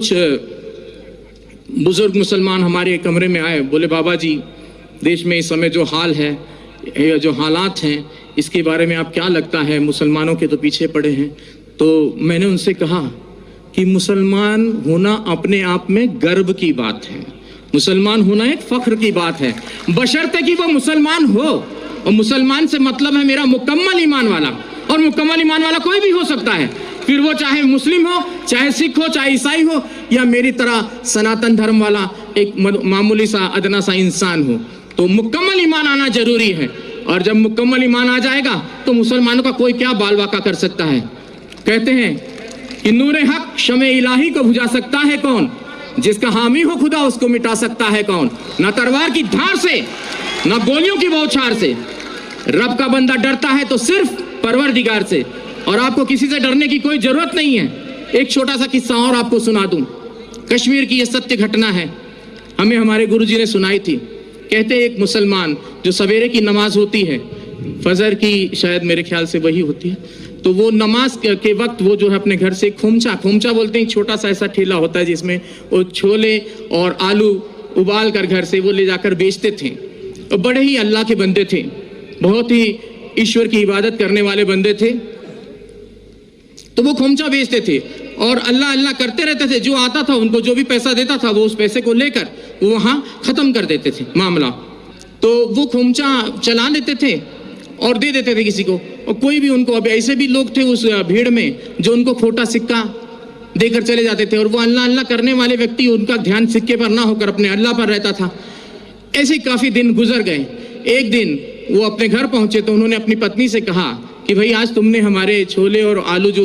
कुछ बुजुर्ग मुसलमान हमारे कमरे में आए, बोले बाबा जी देश में इस समय जो हाल है, जो हालात हैं, इसके बारे में आप क्या लगता है, मुसलमानों के तो पीछे पड़े हैं। तो मैंने उनसे कहा कि मुसलमान होना अपने आप में गर्व की बात है, मुसलमान होना एक फख्र की बात है, बशर्ते कि वो मुसलमान हो। और मुसलमान से मतलब है मेरा मुकम्मल ईमान वाला, और मुकम्मल ईमान वाला कोई भी हो सकता है, फिर वो चाहे मुस्लिम हो, चाहे सिख हो, चाहे ईसाई हो, या मेरी तरह सनातन धर्म वाला एक मामूली सा अदना सा इंसान हो। तो मुकम्मल ईमान आना जरूरी है, और जब मुकम्मल ईमान आ जाएगा तो मुसलमानों का कोई क्या बाल वाका कर सकता है। कहते हैं कि नूरे हक शमे इलाही को बुझा सकता है कौन, जिसका हामी हो खुदा उसको मिटा सकता है कौन। ना तलवार की धार से, ना गोलियों की बौछार से, रब का बंदा डरता है तो सिर्फ परवरदिगार से, और आपको किसी से डरने की कोई जरूरत नहीं है। एक छोटा सा किस्सा और आपको सुना दूं, कश्मीर की यह सत्य घटना है, हमें हमारे गुरुजी ने सुनाई थी। कहते एक मुसलमान जो सवेरे की नमाज होती है, फजर की शायद मेरे ख्याल से वही होती है, तो वो नमाज के वक्त वो जो है अपने घर से खोमचा बोलते हैं, छोटा सा ऐसा ठेला होता है जिसमें वो छोले और आलू उबाल कर घर से वो ले जाकर बेचते थे। और बड़े ही अल्लाह के बंदे थे, बहुत ही ईश्वर की इबादत करने वाले बंदे थे। तो वो खोमचा बेचते थे और अल्लाह अल्लाह करते रहते थे। जो आता था उनको जो भी पैसा देता था वो उस पैसे को लेकर वो वहां खत्म कर देते थे मामला। तो वो खोमचा चला देते थे और दे देते थे किसी को, और कोई भी उनको, अब ऐसे भी लोग थे उस भीड़ में जो उनको खोटा सिक्का देकर चले जाते थे, और वो अल्लाह अल्लाह करने वाले व्यक्ति, उनका ध्यान सिक्के पर ना होकर अपने अल्लाह पर रहता था। ऐसे काफी दिन गुजर गए। एक दिन वो अपने घर पहुंचे तो उन्होंने अपनी पत्नी से कहा कि भाई आज तुमने हमारे छोले और आलू जो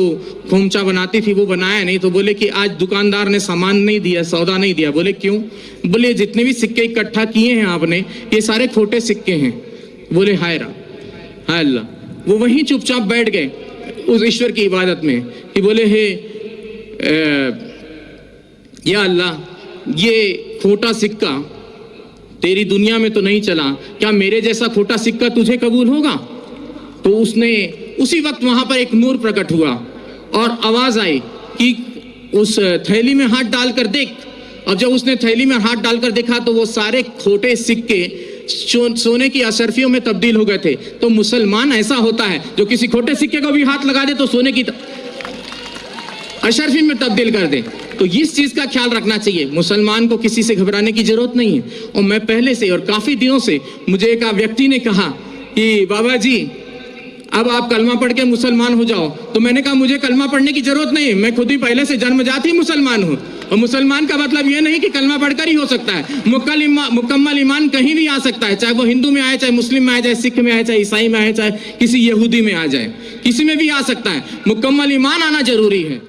खोमचा बनाती थी वो बनाया नहीं। तो बोले कि आज दुकानदार ने सामान नहीं दिया, सौदा नहीं दिया। बोले क्यों? बोले जितने भी सिक्के इकट्ठा किए हैं आपने, ये सारे खोटे सिक्के हैं। बोले हाय अल्लाह। वो वहीं चुपचाप बैठ गए उस ईश्वर की इबादत में कि बोले हे या अल्लाह, ये खोटा सिक्का तेरी दुनिया में तो नहीं चला, क्या मेरे जैसा खोटा सिक्का तुझे कबूल होगा? तो उसने उसी वक्त वहां पर एक नूर प्रकट हुआ और आवाज आई कि उस थैली में हाथ डालकर देख। और जब उसने थैली में हाथ डालकर देखा तो वो सारे खोटे सिक्के सोने की अशर्फियों में तब्दील हो गए थे। तो मुसलमान ऐसा होता है जो किसी खोटे सिक्के को भी हाथ लगा दे तो सोने की अशर्फी में तब्दील कर दे। तो इस चीज का ख्याल रखना चाहिए, मुसलमान को किसी से घबराने की जरूरत नहीं है। और मैं पहले से और काफी दिनों से, मुझे एक व्यक्ति ने कहा कि बाबा जी अब आप कलमा पढ़ के मुसलमान हो जाओ। तो मैंने कहा मुझे कलमा पढ़ने की जरूरत नहीं, मैं खुद ही पहले से जन्मजात ही मुसलमान हूँ। और मुसलमान का मतलब यह नहीं कि कलमा पढ़कर ही हो सकता है, मुकम्मल ईमान कहीं भी आ सकता है, चाहे वो हिंदू में आए, चाहे मुस्लिम में आए, चाहे सिख में आए, चाहे ईसाई में आए, चाहे किसी यहूदी में आ जाए, किसी में भी आ सकता है। मुकम्मल ईमान आना जरूरी है।